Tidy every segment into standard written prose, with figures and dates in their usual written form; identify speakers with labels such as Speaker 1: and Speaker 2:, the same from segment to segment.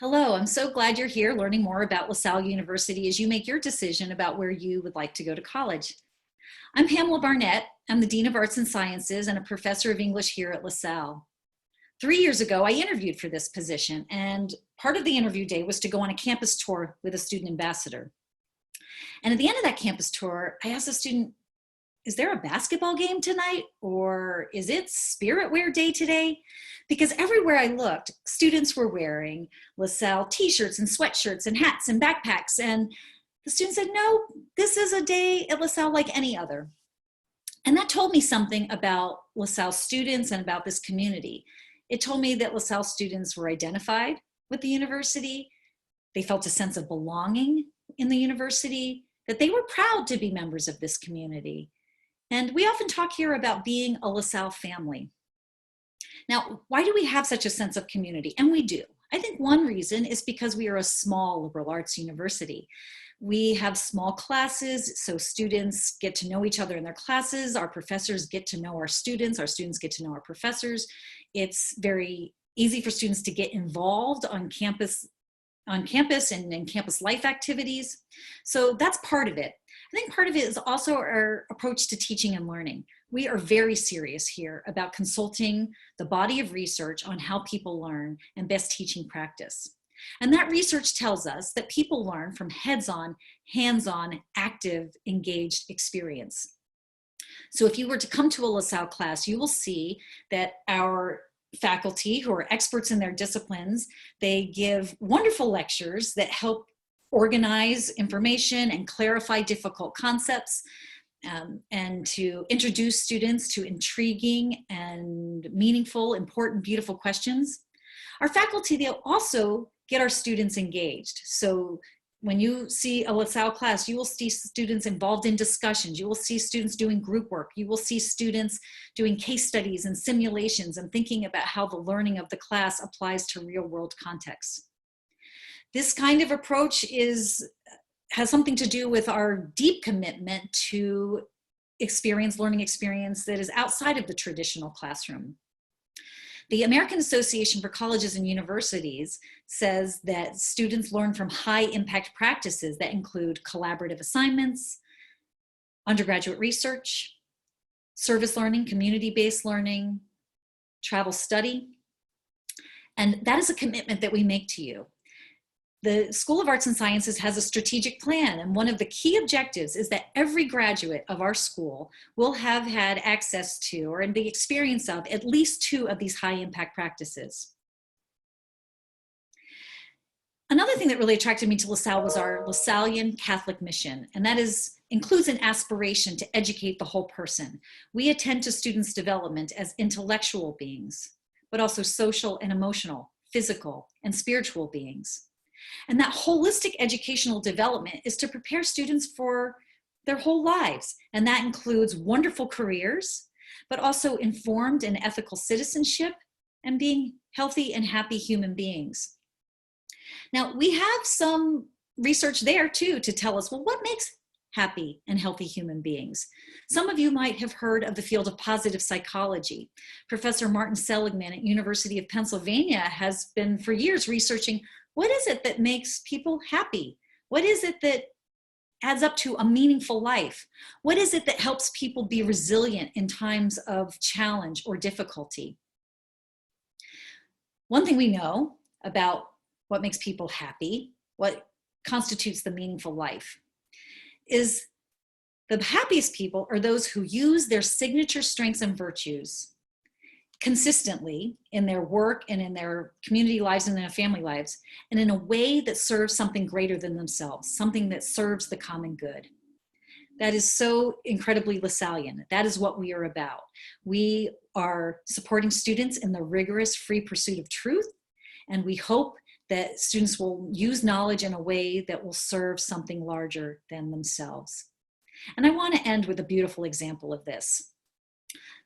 Speaker 1: Hello, I'm so glad you're here learning more about LaSalle University as you make your decision about where you would like to go to college. I'm Pamela Barnett. I'm the Dean of Arts and Sciences and a professor of English here at LaSalle. 3 years ago, I interviewed for this position, and part of the interview day was to go on a campus tour with a student ambassador. And at the end of that campus tour, I asked the student, is there a basketball game tonight, or is it Spirit Wear Day today? Because everywhere I looked, students were wearing LaSalle t-shirts and sweatshirts and hats and backpacks. And the student said, no, this is a day at LaSalle like any other. And that told me something about LaSalle students and about this community. It told me that LaSalle students were identified with the university. They felt a sense of belonging in the university, that they were proud to be members of this community. And we often talk here about being a LaSalle family. Now, why do we have such a sense of community? And we do. I think one reason is because we are a small liberal arts university. We have small classes, so students get to know each other in their classes. Our professors get to know our students get to know our professors. It's very easy for students to get involved on campus and in campus life activities. So that's part of it. I think part of it is also our approach to teaching and learning. We are very serious here about consulting the body of research on how people learn and best teaching practice. And that research tells us that people learn from heads-on, hands-on, active, engaged experience. So if you were to come to a LaSalle class, you will see that our faculty, who are experts in their disciplines, they give wonderful lectures that help organize information and clarify difficult concepts, and to introduce students to intriguing and meaningful, important, beautiful questions. Our faculty, they'll also get our students engaged. So when you see a LaSalle class, you will see students involved in discussions. You will see students doing group work. You will see students doing case studies and simulations and thinking about how the learning of the class applies to real world contexts. This kind of approach has something to do with our deep commitment to learning experience that is outside of the traditional classroom. The American Association for Colleges and Universities says that students learn from high impact practices that include collaborative assignments, undergraduate research, service learning, community-based learning, travel study. And that is a commitment that we make to you. The School of Arts and Sciences has a strategic plan, and one of the key objectives is that every graduate of our school will have had access to or in the experience of at least 2 of these high impact practices. Another thing that really attracted me to LaSalle was our Lasallian Catholic mission, and that includes an aspiration to educate the whole person. We attend to students' development as intellectual beings, but also social and emotional, physical and spiritual beings. And that holistic educational development is to prepare students for their whole lives. And that includes wonderful careers, but also informed and ethical citizenship and being healthy and happy human beings. Now, we have some research there too to tell us, well, what makes happy and healthy human beings? Some of you might have heard of the field of positive psychology. Professor Martin Seligman at University of Pennsylvania has been for years researching what is it that makes people happy? What is it that adds up to a meaningful life? What is it that helps people be resilient in times of challenge or difficulty? One thing we know about what makes people happy, what constitutes the meaningful life, is the happiest people are those who use their signature strengths and virtues consistently in their work and in their community lives and in their family lives, and in a way that serves something greater than themselves, something that serves the common good. That is so incredibly Lasallian. That is what we are about. We are supporting students in the rigorous free pursuit of truth, and we hope that students will use knowledge in a way that will serve something larger than themselves. And I want to end with a beautiful example of this.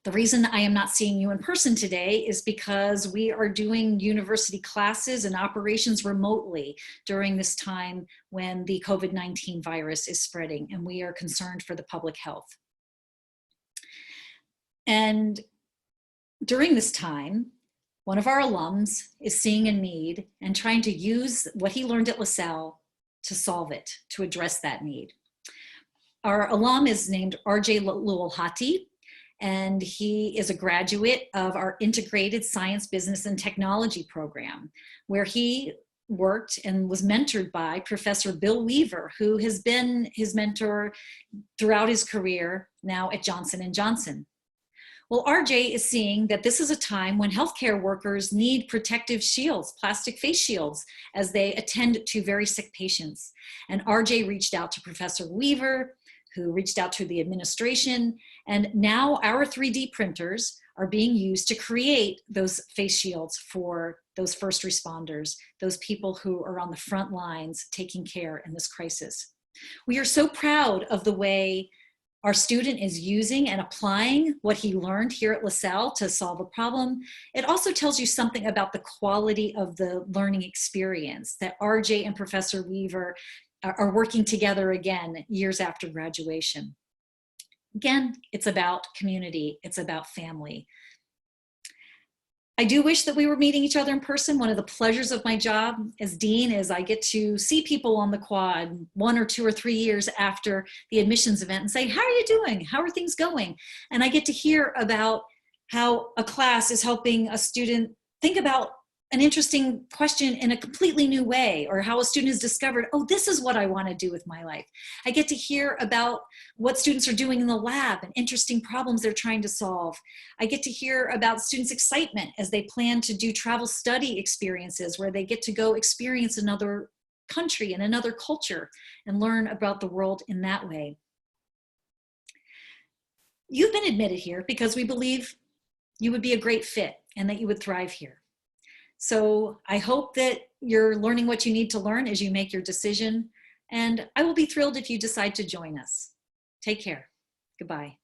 Speaker 1: The reason I am not seeing you in person today is because we are doing university classes and operations remotely during this time when the COVID-19 virus is spreading, and we are concerned for the public health. And during this time, One of our alums is seeing a need and trying to use what he learned at LaSalle to solve it, to address that need. Our alum is named RJ Lualhati, and he is a graduate of our Integrated Science, Business, and Technology program, where he worked and was mentored by Professor Bill Weaver, who has been his mentor throughout his career now at Johnson & Johnson. Well, RJ is seeing that this is a time when healthcare workers need protective shields, plastic face shields, as they attend to very sick patients. And RJ reached out to Professor Weaver, who reached out to the administration, and now our 3D printers are being used to create those face shields for those first responders, those people who are on the front lines taking care in this crisis. We are so proud of the way our student is using and applying what he learned here at LaSalle to solve a problem. It also tells you something about the quality of the learning experience that RJ and Professor Weaver are working together again years after graduation. Again, it's about community, it's about family. I do wish that we were meeting each other in person. One of the pleasures of my job as dean is I get to see people on the quad 1 or 2 or 3 years after the admissions event and say, how are you doing? How are things going? And I get to hear about how a class is helping a student think about an interesting question in a completely new way, or how a student has discovered, oh, this is what I want to do with my life. I get to hear about what students are doing in the lab and interesting problems they're trying to solve. I get to hear about students' excitement as they plan to do travel study experiences where they get to go experience another country and another culture and learn about the world in that way. You've been admitted here because we believe you would be a great fit and that you would thrive here. So I hope that you're learning what you need to learn as you make your decision, and I will be thrilled if you decide to join us. Take care. Goodbye.